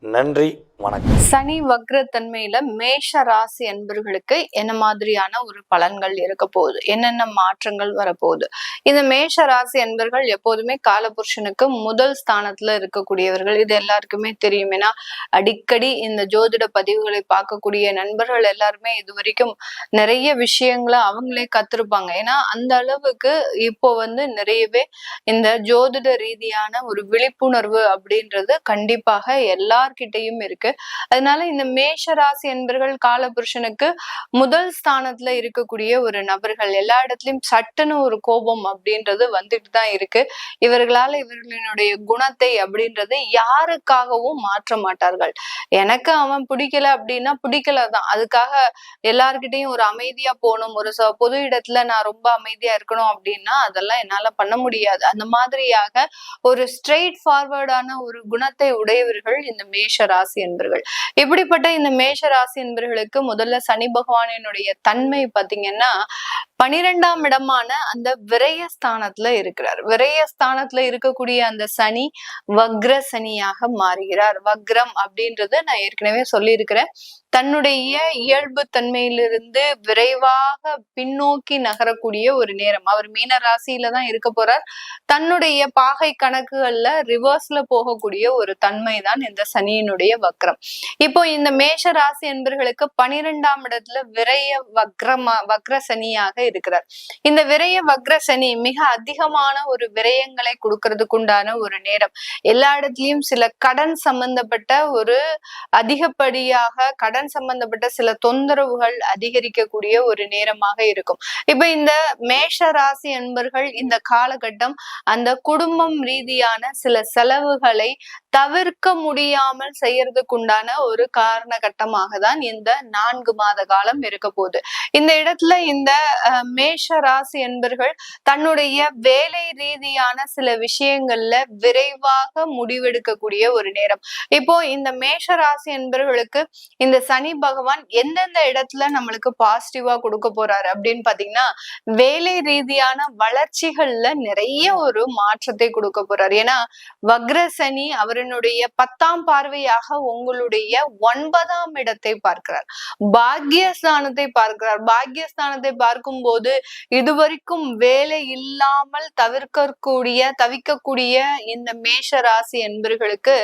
Speaker 2: நன்றி, வணக்கம்.
Speaker 3: சனி வக்ரத்தன்மையில மேஷ ராசி அன்பர்களுக்கு என்ன மாதிரியான ஒரு பலன்கள் இருக்க போகுது, என்னென்ன மாற்றங்கள் வரப்போகுது? இந்த மேஷ ராசி அன்பர்கள் எப்போதுமே காலபுருஷனுக்கு முதல் ஸ்தானத்துல இருக்கக்கூடியவர்கள். இது எல்லாருக்குமே தெரியும். ஏன்னா அடிக்கடி இந்த ஜோதிட பதிவுகளை பார்க்கக்கூடிய நண்பர்கள் எல்லாருமே இது வரைக்கும் நிறைய விஷயங்களை அவங்களே கத்திருப்பாங்க. ஏன்னா அந்த அளவுக்கு இப்போ வந்து நிறையவே இந்த ஜோதிட ரீதியான ஒரு விழிப்புணர்வு அப்படின்றது கண்டிப்பாக எல்லார்கிட்டையும் இருக்கு. அதனால இந்த மேஷ ராசி என்பர்கள் காலபுருஷனுக்கு முதல் ஸ்தானத்துல இருக்கக்கூடிய ஒரு நபர்கள். எல்லா இடத்துலயும் சட்டுன்னு ஒரு கோபம் அப்படின்றது வந்துட்டு தான் இருக்கு. இவர்களால இவர்களினுடைய குணத்தை அப்படின்றது யாருக்காகவும் மாற்ற மாட்டார்கள். எனக்கு அவன் பிடிக்கல அப்படின்னா பிடிக்கலதான், அதுக்காக எல்லார்கிட்டையும் ஒரு அமைதியா போகணும், ஒரு பொது இடத்துல நான் ரொம்ப அமைதியா இருக்கணும் அப்படின்னா அதெல்லாம் என்னால பண்ண முடியாது. அந்த மாதிரியாக ஒரு ஸ்ட்ரெயிட் ஃபார்வர்டான ஒரு குணத்தை உடையவர்கள் இந்த மேஷ ராசி என்பர்கள். இப்படிப்பட்ட இந்த மேஷ ராசி என்பர்களுக்கு முதல்ல சனி பகவானினுடைய தன்மை பாத்தீங்கன்னா 12ஆம் இடமான அந்த விரயஸ்தானத்துல இருக்கிறார். விரயஸ்தானத்துல இருக்கக்கூடிய அந்த சனி வக்ர சனியாக மாறுகிறார். வக்ரம் அப்படின்றது நான் ஏற்கனவே சொல்லியிருக்கிறேன். தன்னுடைய இயல்பு தன்மையிலிருந்து விரைவாக பின்னோக்கி நகரக்கூடிய ஒரு நேரம். அவர் மீன ராசியில தான் இருக்க போறார். தன்னுடைய பாகை கணக்குகள்ல ரிவர்ஸ்ல போகக்கூடிய ஒரு தன்மை தான் இந்த சனியினுடைய வக்ரம். இப்போ இந்த மேஷ ராசி என்பர்களுக்கு 12ஆம் இடத்துல விரய வக்ர சனியாக இருக்கிறார். இந்த விரய வக்ர சனி மிக அதிகமான ஒரு விரயங்களை கொடுக்கறதுக்கு உண்டான ஒரு நேரம். எல்லா இடத்துலயும் சில கடன் சம்பந்தப்பட்ட ஒரு அதிகப்படியாக கடன் சம்பந்தப்பட்ட சில தொந்தரவுகள் அதிகரிக்கக்கூடிய ஒரு நேரமாக இருக்கும். இப்ப இந்த மேஷ ராசி என்பர்கள் இந்த காலகட்டம் அந்த குடும்பம் ரீதியான சில செலவுகளை தவிர்க்க முடியாமல் செய்யறதுக்கு உண்டான ஒரு காரண கட்டமாக தான் இந்த 4 மாத காலம் இருக்க போகுது. இந்த இடத்துல இந்த மேஷ ராசி என்பர்கள் தன்னுடைய வேலை ரீதியான சில விஷயங்கள்ல விரைவாக முடிவெடுக்கக்கூடிய ஒரு நேரம். இப்போ இந்த மேஷ ராசி என்பர்களுக்கு இந்த சனி பகவான் எந்தெந்த இடத்துல நம்மளுக்கு பாசிட்டிவா கொடுக்க போறாரு அப்படின்னு பாத்தீங்கன்னா, வேலை ரீதியான வளர்ச்சிகள்ல நிறைய ஒரு மாற்றத்தை கொடுக்க போறாரு. ஏன்னா வக்ர சனி அவருடைய 10ஆம் பார்வையாக உங்களுடைய 9ஆம் இடத்தை பார்க்கிறார், பாக்கியஸ்தானத்தை பார்க்கிறார். பாக்கியஸ்தானத்தை பார்க்கும் போது இதுவரைக்கும் வேலை இல்லாமல் தவிக்கக்கூடிய இந்த மேஷ ராசி என்பர்களுக்கு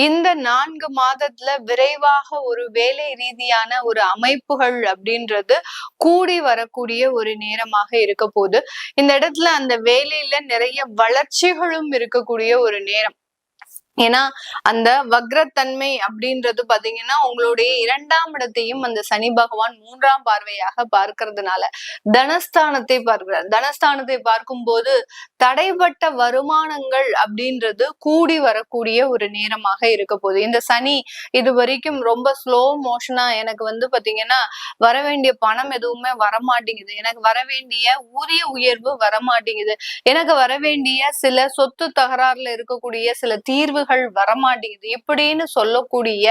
Speaker 3: இந்த 4 மாதத்துல விரைவாக ஒரு வேலை ரீதியான ஒரு அமைப்புகள் அப்படின்றது கூடி வரக்கூடிய ஒரு நேரமாக இருக்க போது. இந்த இடத்துல அந்த வேலையில நிறைய வளர்ச்சிகளும் இருக்கக்கூடிய ஒரு நேரம். ஏன்னா அந்த வக்ரத்தன்மை அப்படின்றது பாத்தீங்கன்னா உங்களுடைய 2ஆம் இடத்தையும் அந்த சனி பகவான் 3ஆம் பார்வையாக பார்க்கறதுனால தனஸ்தானத்தை பார்க்கிறார். தனஸ்தானத்தை பார்க்கும் போது தடைப்பட்ட வருமானங்கள் அப்படின்றது கூடி வரக்கூடிய ஒரு நேரமாக இருக்க போகுது. இந்த சனி இது வரைக்கும் ரொம்ப ஸ்லோ மோஷனா எனக்கு வந்து பாத்தீங்கன்னா வர வேண்டிய பணம் எதுவுமே வரமாட்டேங்குது, எனக்கு வர வேண்டிய ஊதிய உயர்வு வரமாட்டேங்குது, எனக்கு வர வேண்டிய சில சொத்து தகராறுல இருக்கக்கூடிய சில தீர்வுகள் வரமாட்டேங்குது இப்படின்னு சொல்லக்கூடிய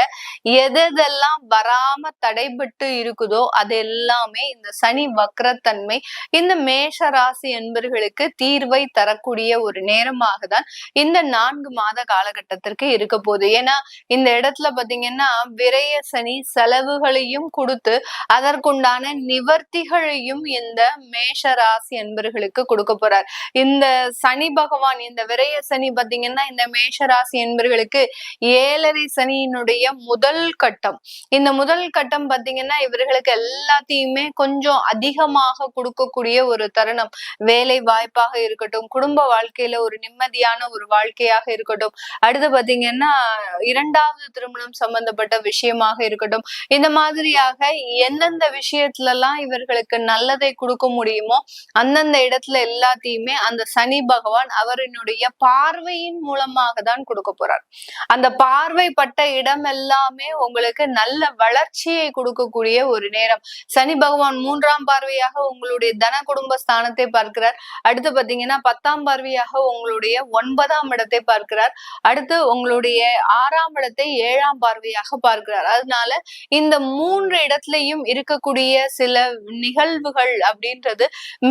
Speaker 3: எதெல்லாம் வராம தடைபட்டு இருக்குதோ அது எல்லாமே இந்த சனி வக்ரத்தன்மை இந்த மேஷ ராசி என்பர்களுக்கு தீர்வை தரக்கூடிய ஒரு நேரமாக தான் இந்த 4 மாத காலகட்டத்திற்கு இருக்க போகுது. ஏன்னா இந்த இடத்துல பாத்தீங்கன்னா விரய சனி செலவுகளையும் கொடுத்து அதற்குண்டான நிவர்த்திகளையும் இந்த மேஷ ராசி என்பர்களுக்கு கொடுக்க போறார். இந்த சனி பகவான் இந்த விரய சனி பாத்தீங்கன்னா இந்த மேஷ ராசி என்பர்களுக்கு 7.5 சனியினுடைய முதல் கட்டம். இந்த முதல் கட்டம் பாத்தீங்கன்னா இவர்களுக்கு எல்லாத்தையுமே கொஞ்சம் அதிகமாக கொடுக்கக்கூடிய ஒரு தருணம். வேலை வாய்ப்பாக இருக்கட்டும், குடும்ப வாழ்க்கையில ஒரு நிம்மதியான ஒரு வாழ்க்கையாக இருக்கட்டும், அடுத்து பாத்தீங்கன்னா 2வது திருமணம் சம்பந்தப்பட்ட விஷயமாக இருக்கட்டும், இந்த மாதிரியாக எந்தெந்த விஷயத்துல எல்லாம் இவர்களுக்கு நல்லதை கொடுக்க முடியுமோ அந்தந்த இடத்துல எல்லாத்தையுமே அந்த சனி பகவான் அவரினுடைய பார்வையின் மூலமாக தான் கொடுக்க கொடுக்க போறார். அந்த பார்வைப்பட்ட இடம் எல்லாமே உங்களுக்கு நல்ல வளர்ச்சியை கொடுக்கக்கூடிய ஒரு நேரம். சனி பகவான் 3ஆம் பார்வையாக உங்களுடைய தன குடும்ப ஸ்தானத்தை பார்க்கிறார். அடுத்து பாத்தீங்கன்னா 10ஆம் பார்வையாக உங்களுடைய 9ஆம் இடத்தை பார்க்கிறார். அடுத்து உங்களுடைய 6ஆம் இடத்தை 7ஆம் பார்வையாக பார்க்கிறார். அதனால இந்த 3 இடத்துலயும் இருக்கக்கூடிய சில நிகழ்வுகள் அப்படின்றது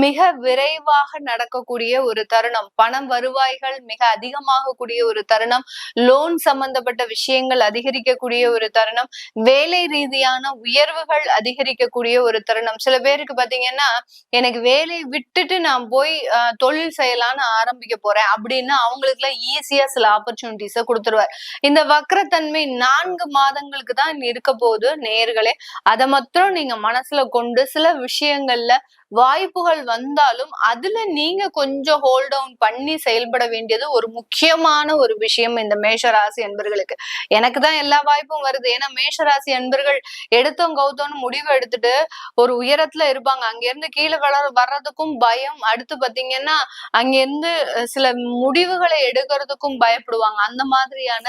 Speaker 3: மிக விரைவாக நடக்கக்கூடிய ஒரு தருணம். பணம் வருவாய்கள் மிக அதிகமாகக்கூடிய ஒரு தருணம். லோன் சம்பந்தப்பட்ட விஷயங்கள் அதிகரிக்கக்கூடிய ஒரு தருணம். வேலை ரீதியான உயர்வுகள் அதிகரிக்கக்கூடிய ஒரு தருணம். சில பேருக்கு பாத்தீங்கன்னா எனக்கு வேலையை விட்டுட்டு நான் போய் தொழில் செய்யலான்னு ஆரம்பிக்க போறேன் அப்படின்னா அவங்களுக்கு எல்லாம் ஈஸியா சில ஆப்பர்ச்சுனிட்டிஸ கொடுத்துருவார். இந்த வக்ரத்தன்மை 4 மாதங்களுக்கு தான் இருக்க போகுது நேயர்களே. அதை மாத்திரம் நீங்க மனசுல கொண்டு சில விஷயங்கள்ல வாய்ப்புகள் வந்தாலும் அதுல நீங்க கொஞ்சம் ஹோல்ட் டவுன் பண்ணி செயல்பட வேண்டியது ஒரு முக்கியமான ஒரு விஷயம் இந்த மேஷராசி அன்பர்களுக்கு. எனக்கு தான் எல்லா வாய்ப்பும் வருது. ஏன்னா மேஷராசி அன்பர்கள் எடுத்தோம் கவுத்தோன்னு முடிவு எடுத்துட்டு ஒரு உயரத்துல இருப்பாங்க. அங்க இருந்து கீழே வர்றதுக்கும் பயம். அடுத்து பாத்தீங்கன்னா அங்க இருந்து சில முடிவுகளை எடுக்கிறதுக்கும் பயப்படுவாங்க. அந்த மாதிரியான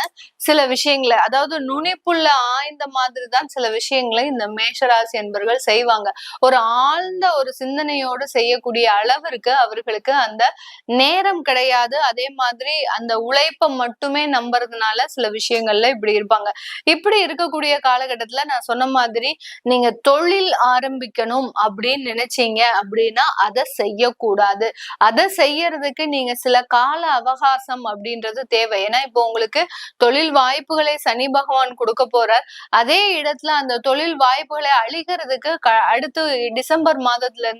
Speaker 3: சில விஷயங்களை, அதாவது நுனிப்புள்ள ஆய்ந்த மாதிரி தான் சில விஷயங்களை இந்த மேஷராசி அன்பர்கள் செய்வாங்க. ஒரு ஆழ்ந்த ஒரு சிந்தனையோடு செய்யக்கூடிய அளவிற்கு அவர்களுக்கு அந்த நேரம் கிடையாது. அதே மாதிரி அந்த உழைப்பை மட்டுமே நம்புறதுனால சில விஷயங்கள்ல இப்படி இருப்பாங்க. இப்படி இருக்கக்கூடிய காலகட்டத்துல நான் சொன்ன மாதிரி நீங்க தொழில் ஆரம்பிக்கணும் அப்படின்னு நினைச்சீங்க அப்படின்னா அதை செய்யக்கூடாது. அதை செய்யறதுக்கு நீங்க சில கால அவகாசம் அப்படின்றது தேவை. ஏன்னா இப்போ உங்களுக்கு தொழில் வாய்ப்புகளை சனி பகவான் கொடுக்க போறார். அதே இடத்துல அந்த தொழில் வாய்ப்புகளை அழிக்கிறதுக்கு அடுத்து டிசம்பர் மாதத்துல இருந்து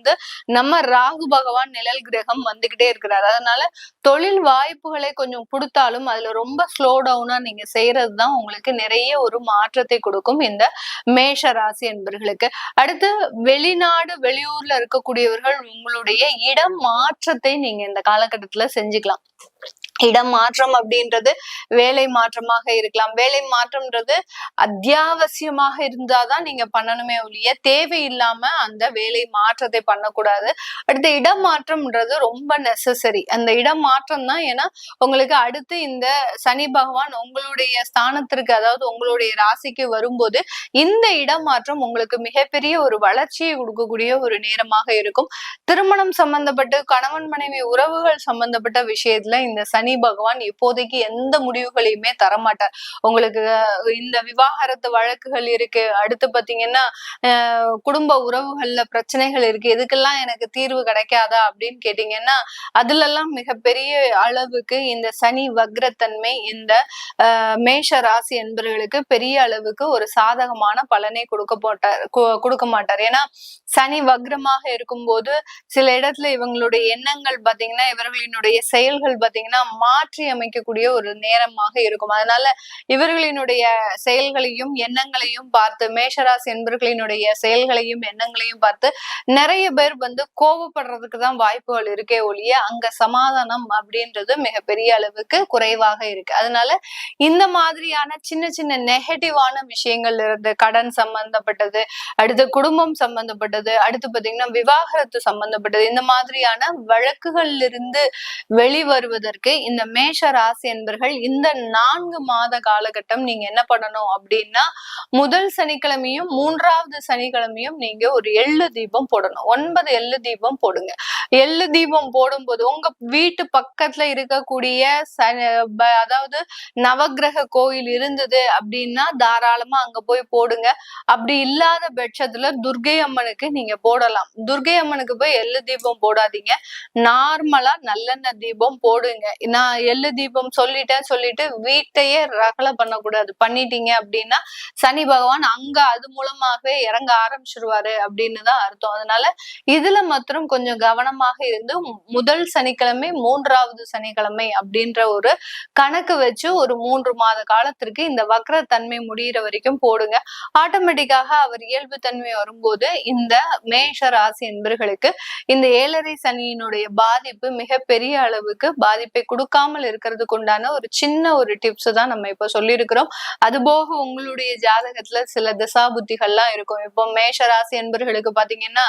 Speaker 3: நம்ம ராகு பகவான் நிழல் கிரகம் வந்துகிட்டே இருக்கிறார். அதனால தொழில் வாய்ப்புகளை கொஞ்சம் கொடுத்தாலும் அதுல ரொம்ப ஸ்லோ டவுனா நீங்க செய்யறதுதான் உங்களுக்கு நிறைய ஒரு மாற்றத்தை கொடுக்கும் இந்த மேஷ ராசி என்பர்களுக்கு. அடுத்து வெளிநாடு வெளியூர்ல இருக்கக்கூடியவர்கள் உங்களுடைய இடம் மாற்றத்தை நீங்க இந்த காலகட்டத்துல செஞ்சுக்கலாம். இடம் மாற்றம் அப்படின்றது வேலை மாற்றமாக இருக்கலாம். வேலை மாற்றம்ன்றது அத்தியாவசியமாக இருந்தாதான் நீங்க பண்ணணுமே ஒழிய தேவையில்லாம அந்த வேலை மாற்றத்தை பண்ணக்கூடாது. அடுத்து இடம் மாற்றம்ன்றது ரொம்ப நெசசரி. அந்த இடம் மாற்றம் தான். ஏன்னா உங்களுக்கு அடுத்து இந்த சனி பகவான் உங்களுடைய ஸ்தானத்திற்கு, அதாவது உங்களுடைய ராசிக்கு வரும்போது இந்த இடம் மாற்றம் உங்களுக்கு மிகப்பெரிய ஒரு வளர்ச்சியை கொடுக்கக்கூடிய ஒரு நேரமாக இருக்கும். திருமணம் சம்பந்தப்பட்டு கணவன் மனைவி உறவுகள் சம்பந்தப்பட்ட விஷயத்துல இந்த சனி பகவான் இப்போதைக்கு எந்த முடிவுகளையுமே தரமாட்டார். உங்களுக்கு இந்த விவாகரத்து வழக்குகள் இருக்கு, அடுத்து பாத்தீங்கன்னா குடும்ப உறவுகள்ல பிரச்சனைகள் இருக்கு, இதுக்கெல்லாம் எனக்கு தீர்வு கிடைக்காதா அப்படின்னு கேட்டீங்கன்னா அதுல எல்லாம் மிகப்பெரிய அளவுக்கு இந்த சனி வக்ரத்தன்மை இந்த மேஷ ராசி என்பவர்களுக்கு பெரிய அளவுக்கு ஒரு சாதகமான பலனை கொடுக்க மாட்டார். ஏன்னா சனி வக்ரமாக இருக்கும்போது சில இடத்துல இவங்களுடைய எண்ணங்கள் பாத்தீங்கன்னா இவர்களினுடைய செயல்கள் பாத்தீங்கன்னா மாற்றி அமைக்கக்கூடிய ஒரு நேரமாக இருக்கும். அதனால இவர்களினுடைய செயல்களையும் எண்ணங்களையும் பார்த்து, மேஷராசி என்பவர்களினுடைய செயல்களையும் எண்ணங்களையும் பார்த்து நிறைய பேர் கோபப்படுறதுக்கு தான் வாய்ப்புகள் இருக்கே ஒழிய அங்க சமாதானம் அப்படின்றது மிகப்பெரிய அளவுக்கு குறைவாக இருக்கு. அதனால இந்த மாதிரியான சின்ன சின்ன நெகட்டிவான விஷயங்கள் இருந்து, கடன் சம்பந்தப்பட்டது, அடுத்து குடும்பம் சம்பந்தப்பட்டது, அடுத்து பாத்தீங்கன்னா விவாகரத்து சம்பந்தப்பட்டது, இந்த மாதிரியான வழக்குகள்ல இருந்து வெளிவருவதற்கு இந்த மேஷ ராசி என்பர்கள் இந்த 4 மாத காலகட்டம் நீங்க என்ன பண்ணணும் அப்படின்னா முதல் சனிக்கிழமையும் 3வது சனிக்கிழமையும் நீங்க ஒரு எள்ளு தீபம் போடணும். 9 எள்ளு தீபம் போடுங்க. எள்ளு தீபம் போடும்போது உங்க வீட்டு பக்கத்துல இருக்கக்கூடிய அதாவது நவக்கிரக கோயில் இருந்தது அப்படின்னா தாராளமா அங்க போய் போடுங்க. அப்படி இல்லாத பட்சத்துல துர்க்கை அம்மனுக்கு நீங்க போடலாம். துர்க்கை அம்மனுக்கு போய் எள்ளு தீபம் போடாதீங்க. நார்மலா நல்லெண்ணெய் தீபம் போடுங்க. நான் எள்ளு தீபம் சொல்லிட்டு வீட்டையே ரகலை பண்ணக்கூடாது. பண்ணிட்டீங்க அப்படின்னா சனி பகவான் அங்க அது மூலமாகவே இறங்க ஆரம்பிச்சிருவாரு அப்படின்னு தான் அர்த்தம். அதனால இதுல மாத்திரம் கொஞ்சம் கவனமாக இருந்து முதல் சனிக்கிழமை 3வது சனிக்கிழமை அப்படின்ற ஒரு கணக்கு வச்சு ஒரு 3 மாத காலத்திற்கு இந்த வக்ரத்தன்மை முடிகிற வரைக்கும் போடுங்க. ஆட்டோமேட்டிக்காக அவர் இயல்பு தன்மை வரும்போது இந்த மேஷ ராசி என்பர்களுக்கு இந்த 7.5 சனியினுடைய பாதிப்பு மிகப்பெரிய அளவுக்கு பாதிப்பை கொடுக்காமல் இருக்கிறதுக்கு உண்டான ஒரு சின்ன ஒரு டிப்ஸ் தான் நம்ம இப்ப சொல்லியிருக்கிறோம். அது போக உங்களுடைய ஜாதகத்துல சில தசா புத்திகள்லாம் இருக்கும். இப்போ மேஷ ராசி என்பர்களுக்கு பாத்தீங்கன்னா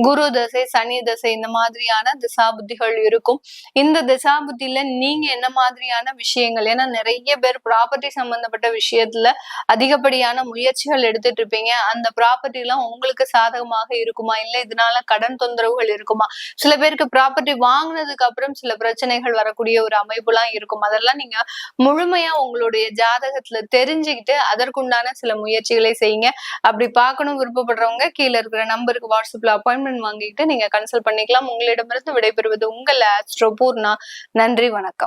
Speaker 3: குரு தசை, சனி தசை, இந்த மாதிரி மாதிரியான திசாபுத்திகள் இருக்கும். இந்த திசாபுத்தியில நீங்க என்ன மாதிரியான விஷயங்கள், ஏன்னா நிறைய பேர் ப்ராப்பர்ட்டி சம்பந்தப்பட்ட விஷயத்துல அதிகப்படியான முயற்சிகள் எடுத்துட்டு இருப்பீங்க. அந்த ப்ராப்பர்ட்டி எல்லாம் உங்களுக்கு சாதகமாக இருக்குமா, இல்ல இதனால கடன் தொந்தரவுகள் இருக்குமா? சில பேருக்கு ப்ராப்பர்ட்டி வாங்கினதுக்கு அப்புறம் சில பிரச்சனைகள் வரக்கூடிய ஒரு அமைப்புலாம் இருக்கும். அதெல்லாம் நீங்க முழுமையா உங்களுடைய ஜாதகத்துல தெரிஞ்சுக்கிட்டு அதற்குண்டான சில முயற்சிகளை செய்யுங்க. அப்படி பார்க்கணும் விருப்பப்படுறவங்க கீழே இருக்கிற நம்பருக்கு வாட்ஸ்அப்ல அப்பாயின்மெண்ட் வாங்கிக்கிட்டு நீங்க கன்சல்ட் பண்ணிக்கலாம். உங்களிடமிருந்து விடைபெறுவது உங்கள் ஆஸ்ட்ரோ பூர்ணா. நன்றி, வணக்கம்.